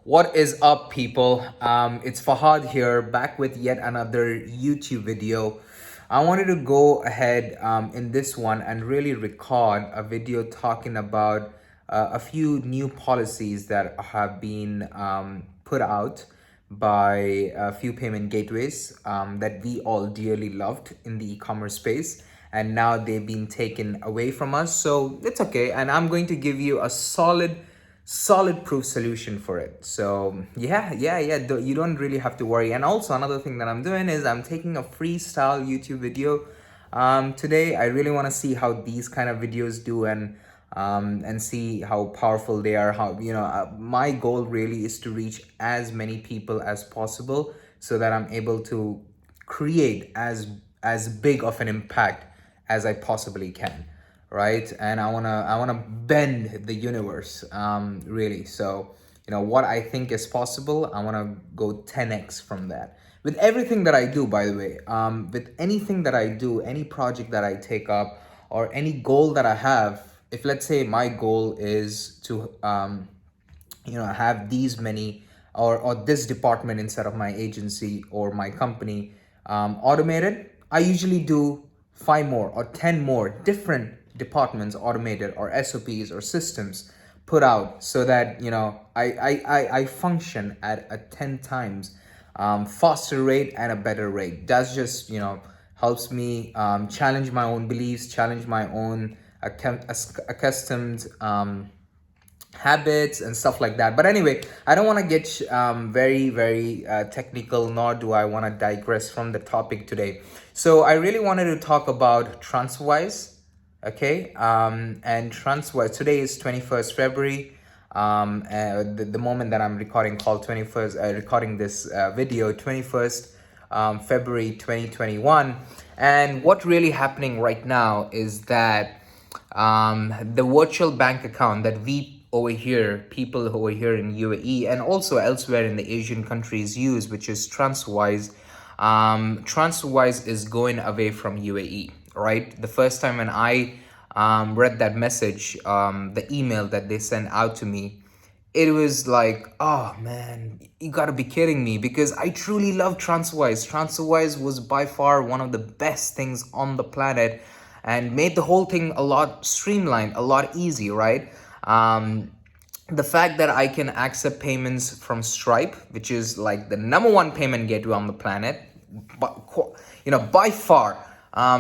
What is up, people? It's Fahad here, back with yet another YouTube video. I wanted to go ahead in this one and really record a video talking about a few new policies that have been put out by a few payment gateways that we all dearly loved in the e-commerce space, and now they've been taken away from us. So it's okay, and I'm going to give you a solid proof solution for it. So you don't really have to worry. And also another thing that I'm doing is I'm taking a freestyle YouTube video today. I really want to see how these kind of videos do, and see how powerful they are. How, my goal really is to reach as many people as possible so that I'm able to create as big of an impact as I possibly can, right? And I wanna bend the universe, really. So what I think is possible, I wanna go 10x from that. With everything that I do, by the way, with anything that I do, any project that I take up, or any goal that I have, if let's say my goal is to have these many or this department inside of my agency or my company automated, I usually do 5 more or 10 more different departments automated, or SOPs or systems put out, so that I function at a 10 times faster rate and a better rate. That's just helps me challenge my own beliefs, challenge my own accustomed habits and stuff like that. But anyway, I don't want to get very technical, nor do I want to digress from the topic today. So I really wanted to talk about TransferWise. Okay, and TransferWise, today is 21st February. The moment that I'm recording called 21st, recording this video, 21st February 2021. And what really happening right now is that the virtual bank account that people over here in UAE and also elsewhere in the Asian countries use, which is TransferWise. TransferWise is going away from UAE, right? The first time when I read that message, the email that they sent out to me, it was like, oh man, you gotta be kidding me, because I truly love TransferWise. TransferWise was by far one of the best things on the planet and made the whole thing a lot streamlined, a lot easy, right? The fact that I can accept payments from Stripe, which is like the number one payment gateway on the planet, but by far,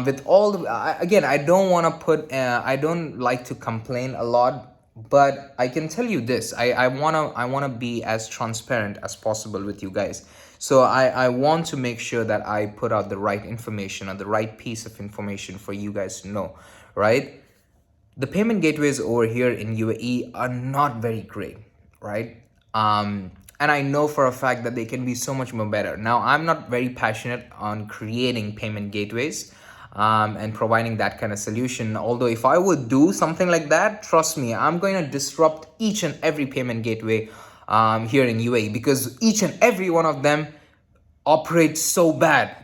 with all the, again, I don't want to I don't like to complain a lot, but I can tell you this: I wanna be as transparent as possible with you guys. So I want to make sure that I put out the right information, or the right piece of information for you guys to know, right? The payment gateways over here in UAE are not very great, right? And I know for a fact that they can be so much more better. Now, I'm not very passionate on creating payment gateways and providing that kind of solution. Although if I would do something like that, trust me, I'm going to disrupt each and every payment gateway here in UAE, because each and every one of them operate so bad.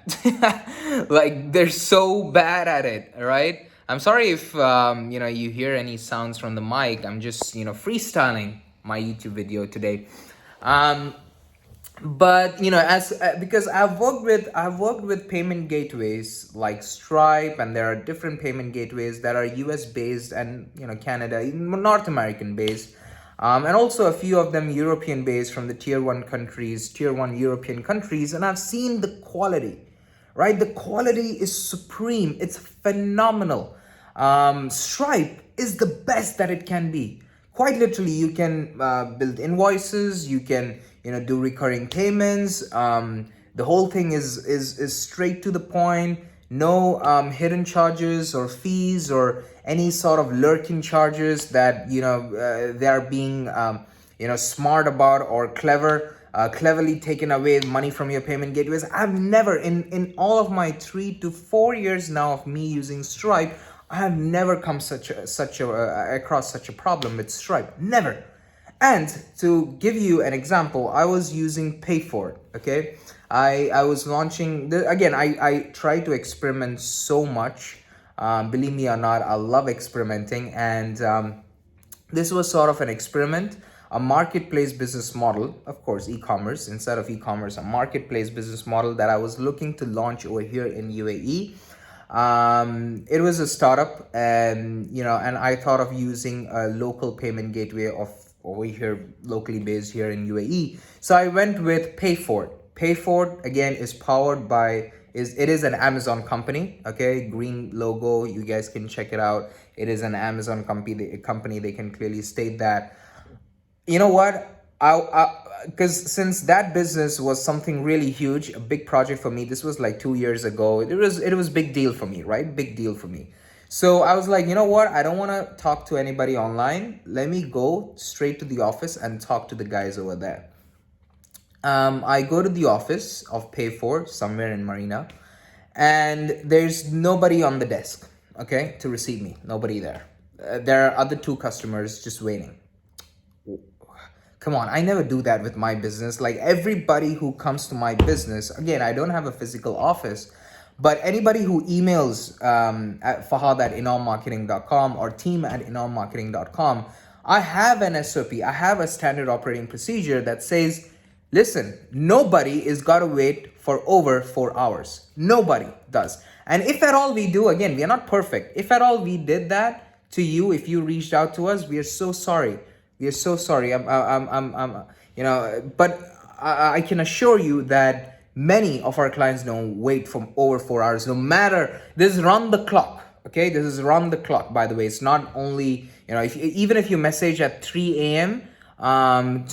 Like, they're so bad at it, right? I'm sorry if you hear any sounds from the mic. I'm just freestyling my YouTube video today. But as because I've worked with payment gateways like Stripe, and there are different payment gateways that are US based, and Canada, North American based, and also a few of them European based, from the tier 1 European countries. And I've seen the quality, right? The quality is supreme. It's phenomenal. Stripe is the best that it can be. Quite literally, you can build invoices, you can do recurring payments. The whole thing is straight to the point. No hidden charges or fees or any sort of lurking charges that they are being smart about, or cleverly taken away money from your payment gateways. I've never, in all of my 3 to 4 years now of me using Stripe, I have never come across such a problem with Stripe. Never. And to give you an example, I was using Payfor. Okay, I was launching again. I try to experiment so much. Believe me or not, I love experimenting, and this was sort of an experiment. a marketplace business model, of course, e-commerce, instead of e-commerce, a marketplace business model that I was looking to launch over here in UAE. It was a startup, and and I thought of using a local payment gateway of over here, locally based here in UAE. So I went with Payfort. Payfort again is powered by it is an Amazon company. Okay, green logo. You guys can check it out. It is an Amazon company. They can clearly state that. You know what? Because since that business was something really huge, a big project for me. This was like 2 years ago. It was big deal for me, right? Big deal for me. So I was like, you know what? I don't want to talk to anybody online. Let me go straight to the office and talk to the guys over there. I go to the office of Pay4 somewhere in Marina, and there's nobody on the desk, okay, to receive me. Nobody there. There are other two customers just waiting. Come on, I never do that with my business. Like everybody who comes to my business, again, I don't have a physical office, but anybody who emails at fahad@inalmarketing.com or team@inalmarketing.com, I have an SOP, I have a standard operating procedure that says, listen, nobody is got to wait for over 4 hours. Nobody does. And if at all we do, again, we are not perfect. If at all we did that to you, if you reached out to us, we are so sorry. We are so sorry. But I can assure you that many of our clients don't wait for over 4 hours. No matter, this is round the clock. Okay, this is round the clock. By the way, it's not only even if you message at 3 a.m.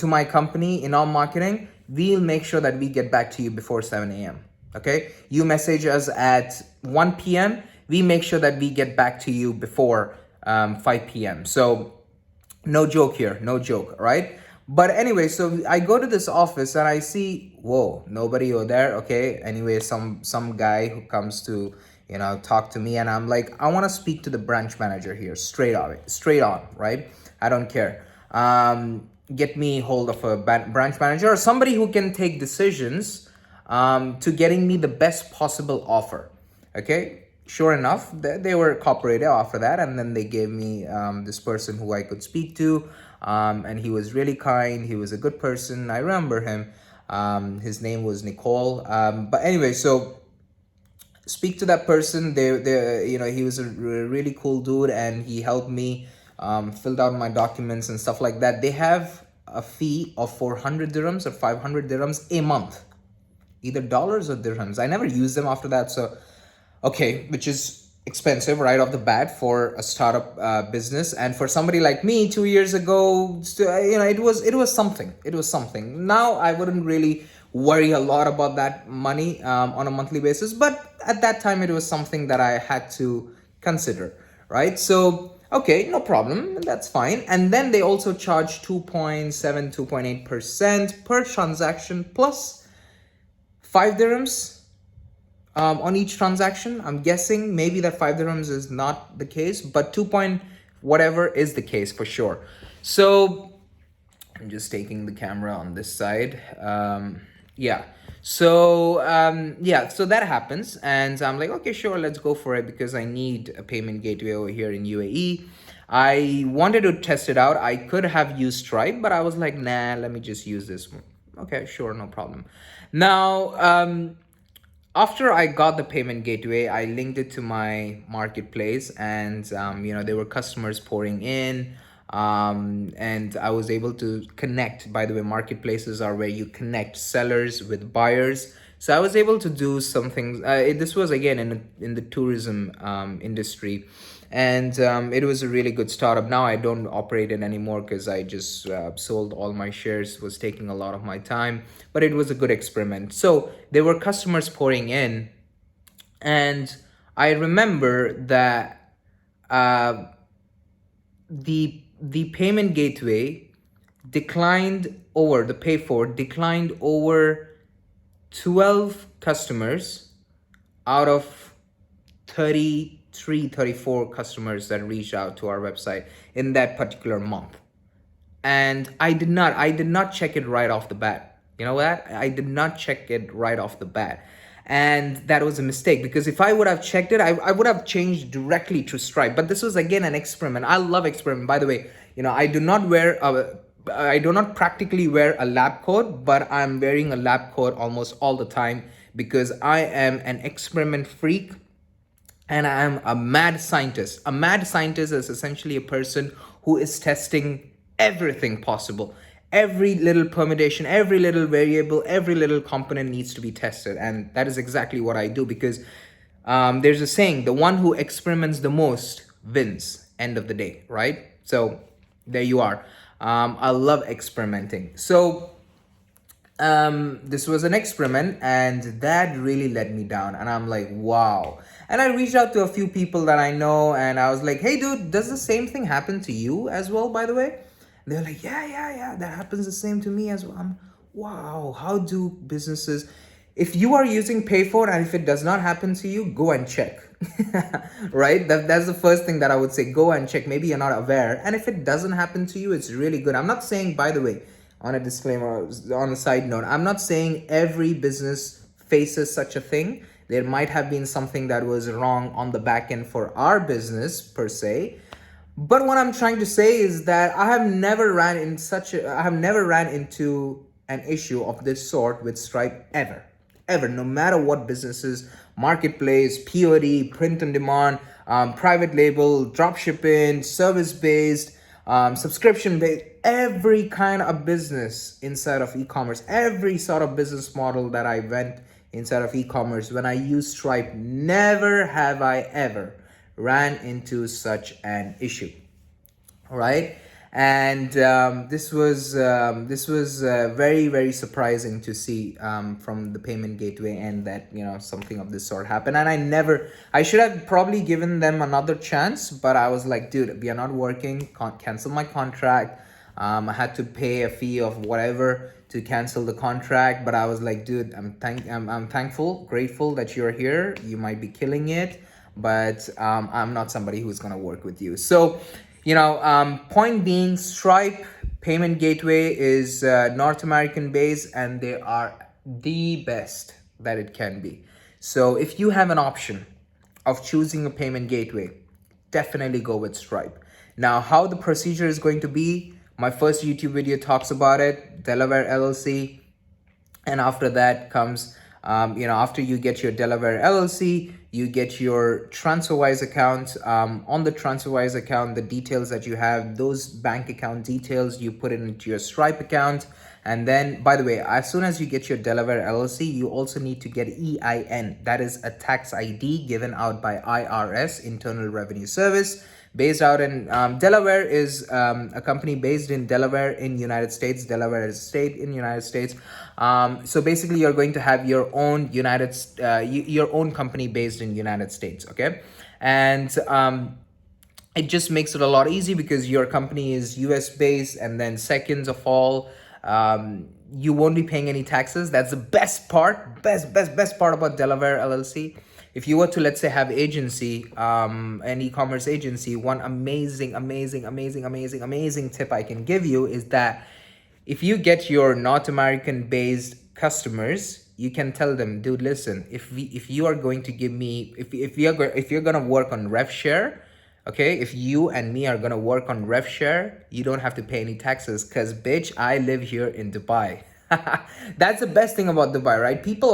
To my company in our marketing, we'll make sure that we get back to you before 7 a.m. Okay, you message us at 1 p.m. We make sure that we get back to you before 5 p.m. So no joke here, no joke, right? But anyway, so I go to this office and I see, whoa, nobody over there. Okay, anyway, some guy who comes to talk to me, and I'm like, I want to speak to the branch manager here, straight on, right? I don't care. Get me hold of a branch manager or somebody who can take decisions to getting me the best possible offer. Okay, sure enough, they were cooperative after that, and then they gave me this person who I could speak to, and he was really kind. He was a good person. I remember him. His name was Nicole. But anyway, so speak to that person. He was a really cool dude, and he helped me. Filled out my documents and stuff like that. They have a fee of 400 dirhams or 500 dirhams a month, either dollars or dirhams. I never used them after that. So, okay, which is expensive right off the bat for a startup business, and for somebody like me 2 years ago, it was something. It was something. Now I wouldn't really worry a lot about that money on a monthly basis, but at that time it was something that I had to consider, right? So. Okay, no problem. That's fine. And then they also charge 2.8% per transaction plus 5 dirhams on each transaction. I'm guessing maybe that 5 dirhams is not the case, but 2 point whatever is the case for sure. So I'm just taking the camera on this side. So that happens, and I'm like, okay, sure, let's go for it, because I need a payment gateway over here in UAE. I wanted to test it out. I could have used Stripe, but I was like, nah, let me just use this one. Okay, sure, no problem. Now, after I got the payment gateway, I linked it to my marketplace, and there were customers pouring in. And I was able to connect. By the way, marketplaces are where you connect sellers with buyers. So I was able to do some things. This was again in the tourism industry, and it was a really good startup. Now I don't operate it anymore because I just sold all my shares. It was taking a lot of my time, but it was a good experiment. So there were customers pouring in, and I remember that the payment gateway declined over 12 customers out of 34 customers that reached out to our website in that particular month. And I did not check it right off the bat. You know what? I did not check it right off the bat. And that was a mistake, because if I would have checked it, I would have changed directly to Stripe. But this was again an experiment. I love experiment. By the way, I do not wear I do not practically wear a lab coat, but I'm wearing a lab coat almost all the time because I am an experiment freak and I am a mad scientist. A mad scientist is essentially a person who is testing everything possible. Every little permutation, every little variable, every little component needs to be tested. And that is exactly what I do because there's a saying, the one who experiments the most wins, end of the day, right? So there you are. I love experimenting. So this was an experiment and that really let me down, and I'm like, wow. And I reached out to a few people that I know and I was like, hey dude, does the same thing happen to you as well, by the way? And they're like, yeah, that happens the same to me as well. Wow, how do businesses, if you are using payphone and if it does not happen to you, go and check. Right, that's the first thing that I would say. Go and check. Maybe you're not aware, and if it doesn't happen to you, it's really good. I'm not saying, by the way, on a disclaimer, on a side note, I'm not saying every business faces such a thing. There might have been something that was wrong on the back end for our business per se. But what I'm trying to say is that I have never ran into an issue of this sort with Stripe ever. Ever, no matter what businesses, marketplace, POD, print on demand, private label, drop shipping, service based, subscription based, every kind of business inside of e-commerce, every sort of business model that I went inside of e-commerce, when I use Stripe, never have I ever ran into such an issue. All right. And this was very, very surprising to see from the payment gateway, and that something of this sort happened. And I should have probably given them another chance, but I was like, dude, we are not working, can't cancel my contract. I had to pay a fee of whatever to cancel the contract, but I was like, dude, I'm thankful, grateful that you're here. You might be killing it, but I'm not somebody who's gonna work with you. So point being, Stripe payment gateway is North American based, and they are the best that it can be. So if you have an option of choosing a payment gateway, definitely go with Stripe. Now, how the procedure is going to be, my first YouTube video talks about it, Delaware LLC. And after that comes, after you get your Delaware LLC, you get your TransferWise account. On the TransferWise account, the details that you have, those bank account details, you put it into your Stripe account. And then, by the way, as soon as you get your Delaware LLC, you also need to get EIN. That is a tax ID given out by IRS, Internal Revenue Service. Based out in Delaware is a company based in Delaware in United States. Delaware is a state in United States. So basically, you're going to have your own your own company based in United States. Okay, and it just makes it a lot easy because your company is US based, and then seconds of all, you won't be paying any taxes. That's the best part, best part about Delaware LLC. If you were to, let's say, have agency, an e-commerce agency, one amazing tip I can give you is that if you get your North American based customers, you can tell them, dude, listen, if you are going to give me, if you're going to work on rev share, okay, if you and me are going to work on rev share, you don't have to pay any taxes, because bitch, I live here in Dubai. That's the best thing about Dubai, right? People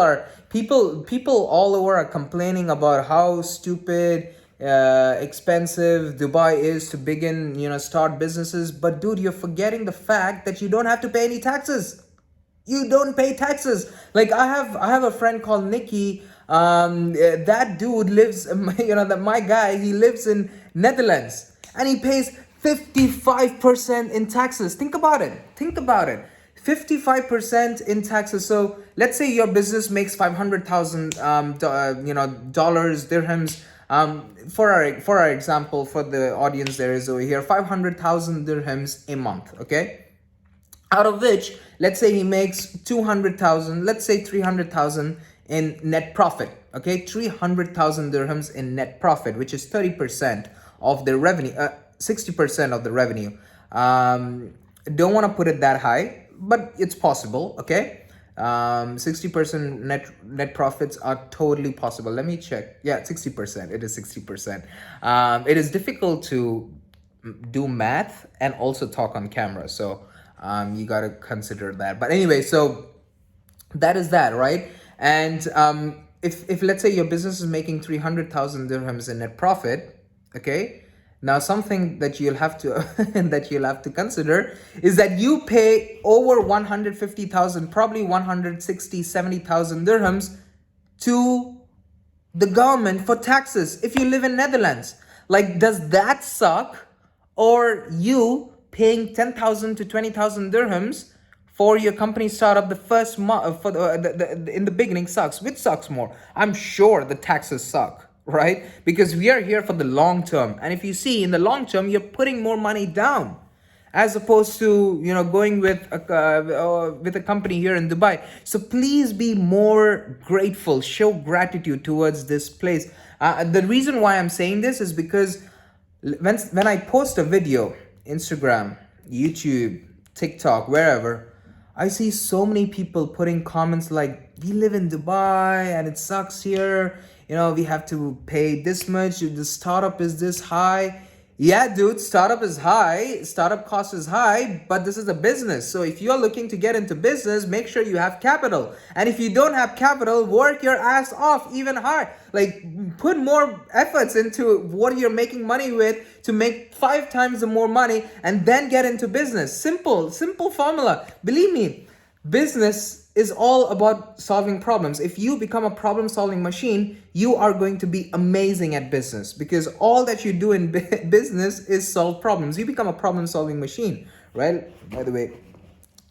all over are complaining about how stupid, expensive Dubai is to begin, start businesses. But dude, you're forgetting the fact that you don't have to pay any taxes. You don't pay taxes. Like I have a friend called Nikki. That dude lives, my guy, he lives in Netherlands, and he pays 55% in taxes. Think about it. 55% in taxes. So let's say your business makes 500,000 dollars, dirhams. For our example, for the audience there is over here, 500,000 dirhams a month. Okay, out of which, let's say he makes 200,000, let's say 300,000 in net profit. Okay, 300,000 dirhams in net profit, which is 30% of the revenue, 60% of the revenue. Don't want to put it that high, but it's possible. Okay, 60% net profits are totally possible. Let me check. Yeah, 60%. It is 60%. It is difficult to do math and also talk on camera. So You got to consider that. But anyway, so that is that, right? And if let's say your business is making 300,000 dirhams in net profit, okay, now something that you'll have to that you'll have to consider is that you pay over 150,000, probably 160, 70,000 dirhams to the government for taxes if you live in Netherlands. Like, does that suck? Or you paying 10,000 to 20,000 dirhams for your company startup the first month for in the beginning sucks. Which sucks more? I'm sure the taxes suck, right? Because we are here for the long term, and if you see in the long term, you're putting more money down as opposed to going with a company here in Dubai. So please be more grateful, show gratitude towards this place. The reason why I'm saying this is because when I post a video, Instagram, YouTube, TikTok, wherever, I see so many people putting comments like, we live in Dubai and it sucks here, we have to pay this much, the startup is this high. Yeah, dude, startup is high, startup cost is high, but this is a business. So if you're looking to get into business, make sure you have capital. And if you don't have capital, work your ass off even hard. Like, put more efforts into what you're making money with to make 5 times the more money and then get into business. Simple formula. Believe me, business is all about solving problems. If you become a problem-solving machine, you are going to be amazing at business, because all that you do in business is solve problems. You become a problem-solving machine, right? By the way,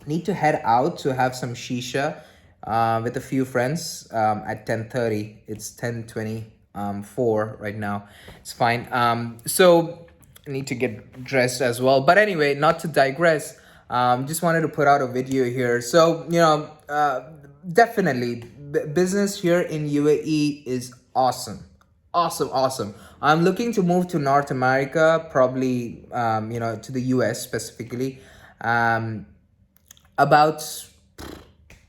need to head out to have some shisha with a few friends at 10:30. It's 10:24 right now. It's fine. So I need to get dressed as well. But anyway, not to digress. Just wanted to put out a video here. So, definitely business here in UAE is awesome. Awesome. I'm looking to move to North America, probably, to the US specifically, about,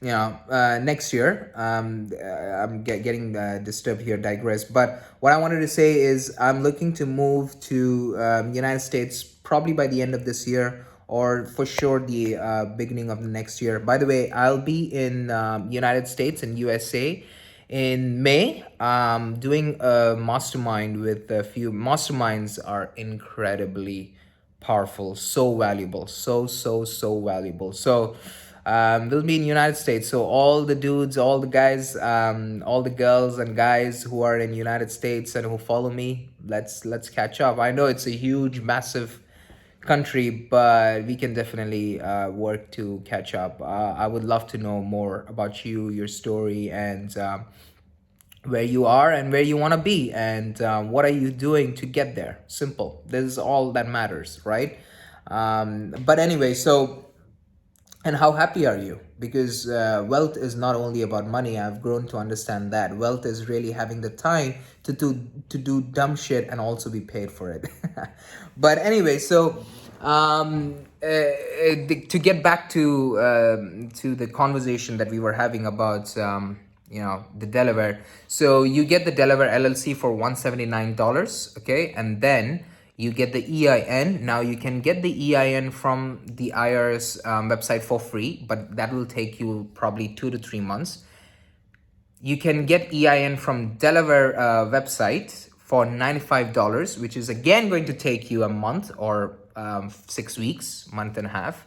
next year. I'm getting disturbed here, digress. But what I wanted to say is I'm looking to move to United States probably by the end of this year, or for sure the beginning of the next year. By the way, I'll be in United States and USA in May, doing a mastermind with a few. Masterminds are incredibly powerful, so valuable, so valuable. So we'll be in United States. So all the dudes, all the guys, all the girls and guys who are in United States and who follow me, let's catch up. I know it's a huge, massive country, but we can definitely work to catch up. I would love to know more about you, your story, and where you are and where you want to be, and what are you doing to get there. Simple. This is all that matters, right? But anyway, so, and how happy are you? Because wealth is not only about money. I've grown to understand that wealth is really having the time to do dumb shit and also be paid for it. But anyway, so to get back to the conversation that we were having about the Delaware. So you get the Delaware LLC for $179, okay, and then you get the EIN. Now you can get the EIN from the IRS website for free, but that will take you probably 2 to 3 months. You can get EIN from Delaware website for $95, which is again going to take you a month or 6 weeks, month and a half.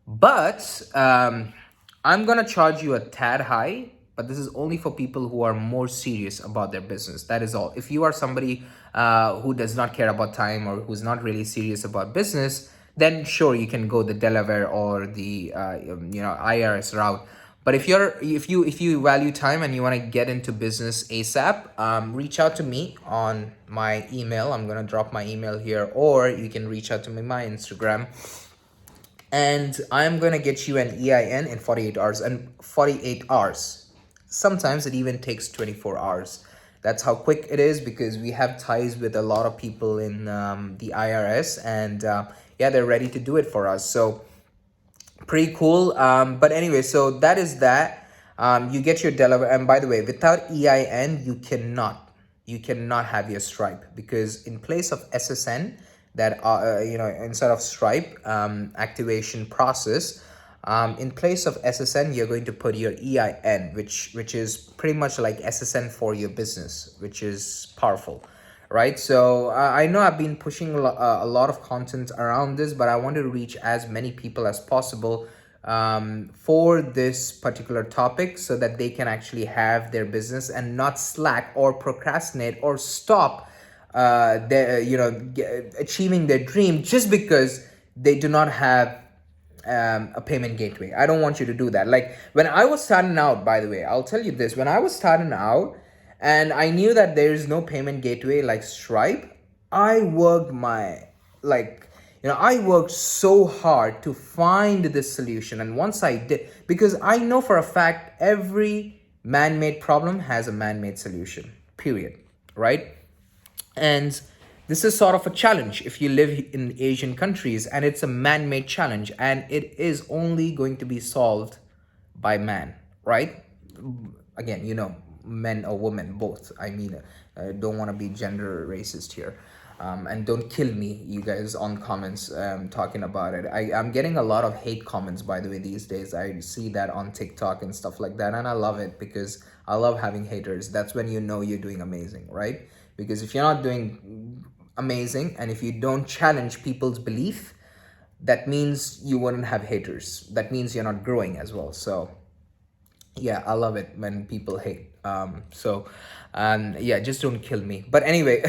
But I'm gonna charge you a tad high, but this is only for people who are more serious about their business. That is all. If you are somebody who does not care about time or who's not really serious about business, then sure, you can go the Delaware or the IRS route. But if you value time and you want to get into business ASAP, reach out to me on my email. I'm gonna drop my email here, or you can reach out to me on my Instagram. And I'm gonna get you an EIN in 48 hours. And 48 hours. Sometimes it even takes 24 hours. That's how quick it is, because we have ties with a lot of people in the IRS, and they're ready to do it for us. So pretty cool. But anyway, so that is that. You get your Delaware, and by the way, without EIN, you cannot have your Stripe, because in place of SSN, that instead of Stripe activation process, in place of SSN, you're going to put your EIN, which is pretty much like SSN for your business, which is powerful, right? So I know I've been pushing a lot of content around this, but I want to reach as many people as possible for this particular topic, so that they can actually have their business and not slack or procrastinate or stop achieving their dream just because they do not have a payment gateway. I don't want you to do that. Like when I was starting out, by the way, I'll tell you this: when I was starting out and I knew that there is no payment gateway like Stripe, I worked I worked so hard to find this solution. And once I did, because I know for a fact every man-made problem has a man-made solution, period, right? And this is sort of a challenge if you live in Asian countries, and it's a man-made challenge, and it is only going to be solved by man, right? Again, men or women, both. I mean, don't want to be gender racist here. And don't kill me, you guys, on comments talking about it. I'm getting a lot of hate comments, by the way, these days. I see that on TikTok and stuff like that, and I love it because I love having haters. That's when you know you're doing amazing, right? Because if you're not doing amazing and if you don't challenge people's belief, that means you wouldn't have haters. That means you're not growing as well. So yeah, I love it when people hate. Just don't kill me. But anyway,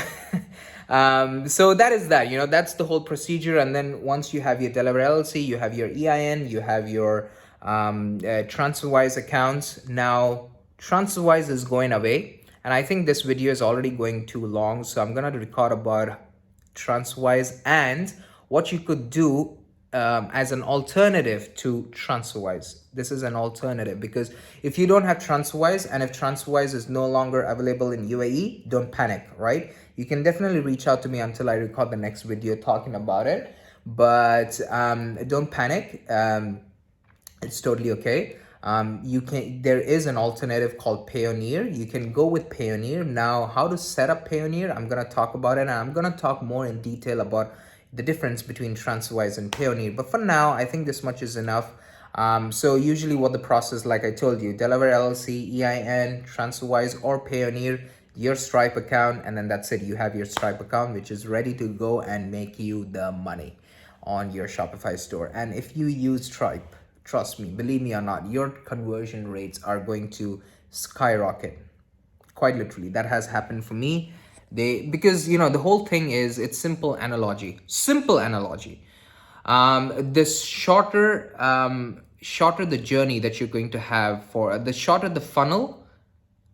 so that is that. That's the whole procedure. And then once you have your Delaware LLC, you have your EIN, you have your TransferWise accounts. Now, TransferWise is going away. And I think this video is already going too long, so I'm gonna record about TransferWise and what you could do as an alternative to TransferWise. This is an alternative because if you don't have TransferWise, and if TransferWise is no longer available in UAE, don't panic, right? You can definitely reach out to me until I record the next video talking about it, but don't panic. It's totally okay. There is an alternative called Payoneer. You can go with Payoneer. Now, how to set up Payoneer, I'm going to talk about it, and I'm going to talk more in detail about the difference between TransferWise and Payoneer. But for now, I think this much is enough. So usually what the process, like I told you, Delaware LLC, EIN, TransferWise, or Payoneer, your Stripe account, and then that's it. You have your Stripe account, which is ready to go and make you the money on your Shopify store. And if you use Stripe, trust me, believe me or not, your conversion rates are going to skyrocket. Quite literally, that has happened for me. Because the whole thing is, it's simple analogy. This shorter the journey that you're going to have, for the shorter the funnel,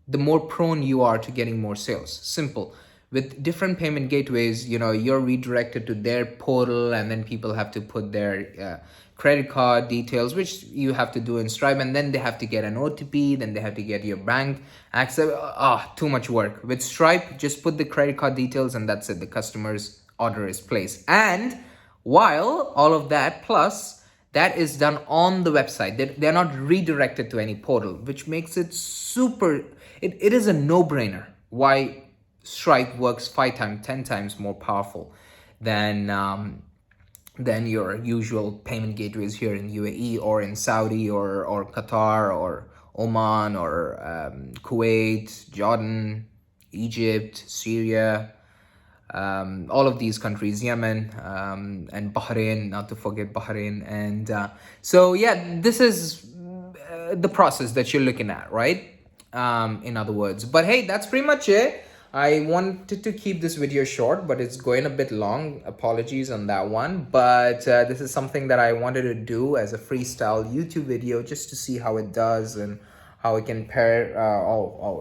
the more prone you are to getting more sales. Simple. With different payment gateways, you're redirected to their portal, and then people have to put their credit card details, which you have to do in Stripe, and then they have to get an OTP, then they have to get your bank access. Too much work. With Stripe, just put the credit card details and that's it. The customer's order is placed. And while all of that, plus that is done on the website, they're not redirected to any portal, which makes it it is a no-brainer why Stripe works 5 times, 10 times more powerful than your usual payment gateways here in UAE or in Saudi or Qatar or Oman or Kuwait, Jordan, Egypt, Syria, all of these countries, Yemen, and Bahrain, not to forget Bahrain. And this is the process that you're looking at, right? In other words. But hey, that's pretty much it. I wanted to keep this video short, but it's going a bit long. Apologies on that one. But this is something that I wanted to do as a freestyle YouTube video, just to see how it does and how it can pair.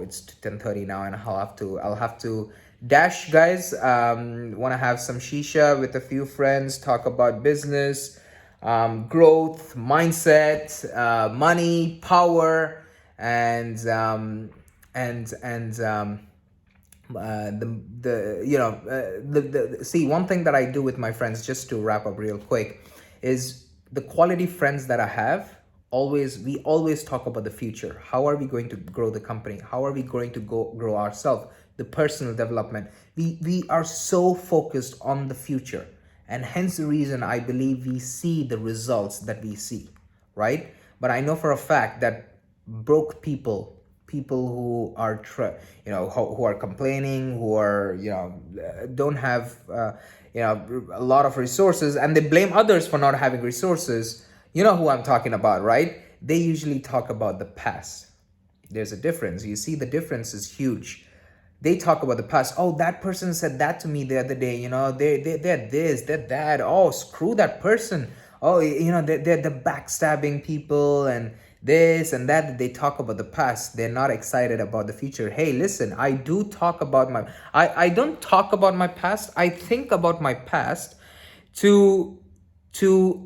It's 10:30 now, and I'll have to dash, guys. Want to have some shisha with a few friends, talk about business, growth, mindset, money, power, and see, one thing that I do with my friends, just to wrap up real quick, is the quality friends that I have. We always talk about the future. How are we going to grow the company? How are we going to grow ourselves? The personal development. We are so focused on the future. And hence the reason I believe we see the results that we see, right? But I know for a fact that broke people, people who are who are complaining, who are don't have a lot of resources, and they blame others for not having resources. You know who I'm talking about, right? They usually talk about the past. There's a difference. You see, the difference is huge. They talk about the past. Oh, that person said that to me the other day. They're this, they're that. Oh, screw that person. Oh, they're the backstabbing people and this and that. They talk about the past. They're not excited about the future. Hey, listen, I do talk about I don't talk about my past. I think about my past to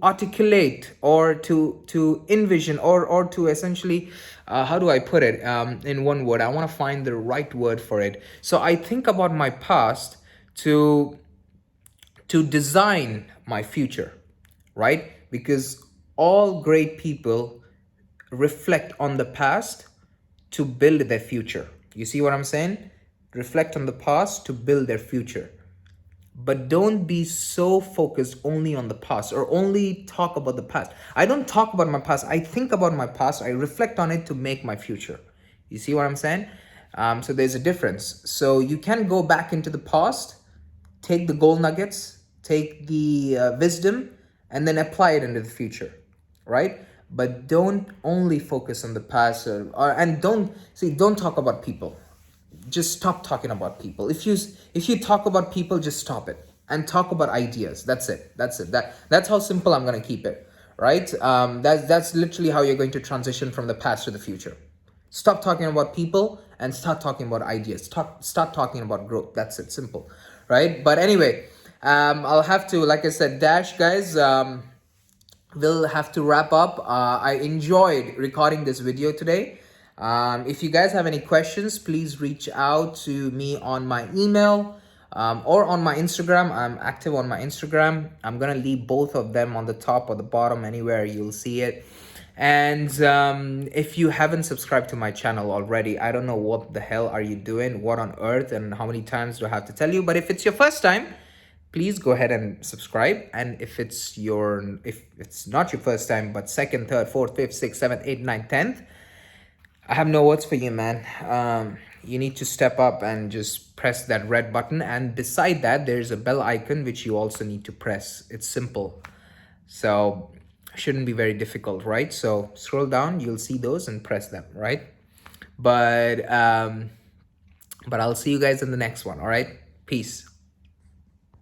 articulate or to envision or to essentially how do I put it in one word. I want to find the right word for it. So I think about my past to design my future, right? Because all great people reflect on the past to build their future. You see what I'm saying? Reflect on the past to build their future. But don't be so focused only on the past or only talk about the past. I don't talk about my past. I think about my past. I reflect on it to make my future. You see what I'm saying? So there's a difference. So you can go back into the past, take the gold nuggets, take the wisdom, and then apply it into the future, right? But don't only focus on the past, and don't talk about people. Just stop talking about people. If you talk about people, just stop it and talk about ideas. That's how simple I'm going to keep it, right? That's literally how you're going to transition from the past to the future. Stop talking about people and start talking about ideas. Start talking about growth. That's it. Simple, right? But anyway, I'll have to, like I said, dash, guys. We'll have to wrap up. I enjoyed recording this video today. If you guys have any questions, please reach out to me on my email or on my Instagram. I'm active on my Instagram. I'm gonna leave both of them on the top or the bottom, anywhere you'll see it. And if you haven't subscribed to my channel already, I don't know what the hell are you doing, what on earth, and how many times do I have to tell you? But if it's your first time, please go ahead and subscribe. And if it's not your first time, but second, third, fourth, fifth, sixth, seventh, eighth, ninth, 10th, I have no words for you, man. You need to step up and just press that red button. And beside that, there's a bell icon, which you also need to press. It's simple. So shouldn't be very difficult, right? So scroll down, you'll see those and press them, right? But I'll see you guys in the next one, all right? Peace.